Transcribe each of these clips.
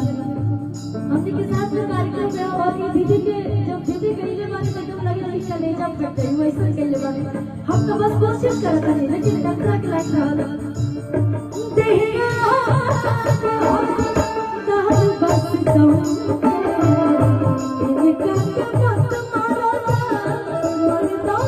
हमने के साथ में कार्यक्रम किया और ये दीदी के जब दीदी गई हम तो बस कोशिश करत हनी लेकिन डॉक्टर के लायक रहल देहिया दाल बस तो इनका के मत मारो मरदा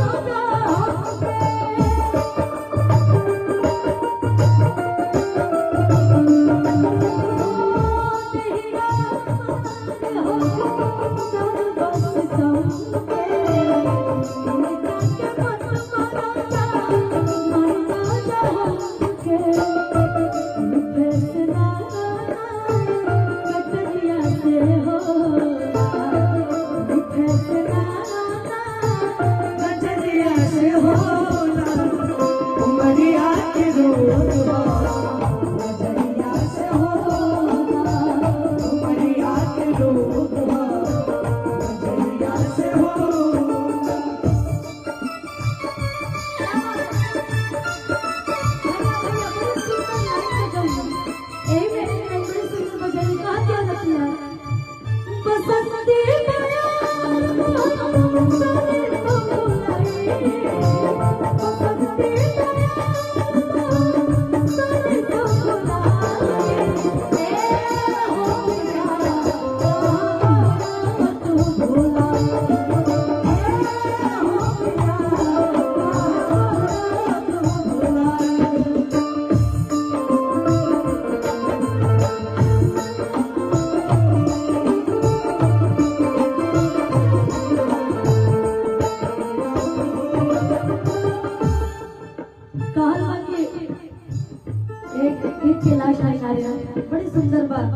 बड़ी सुंदर बात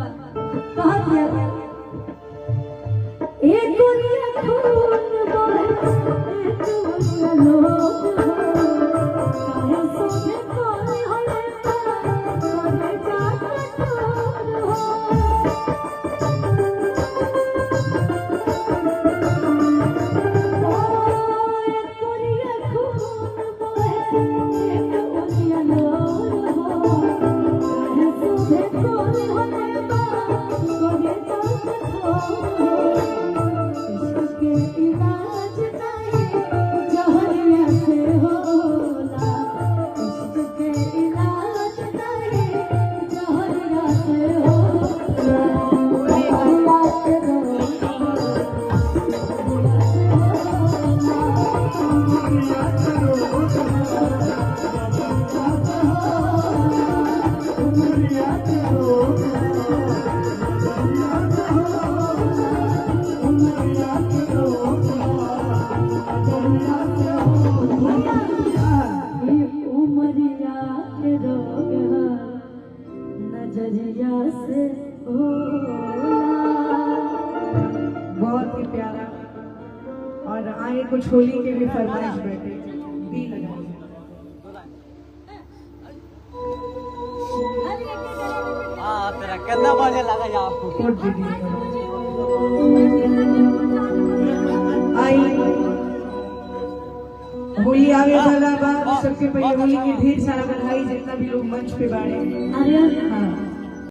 कहा दिया एक दुनिया खून बहे एक दुनिया लोग काहे सोने कोई हले कोई जात हो एक दुनिया खून बहे एक दुनिया लोग बहुत ही प्यारा। और आए कुछ होली के भी फरमाइश बैठे भी लगाइए। तेरा कितना बजे लगा जा आपको आई होली आवे वाला बा सबके पहले होली की ढेर सारा बधाई जितना भी लोग मंच पे बाड़े। अरे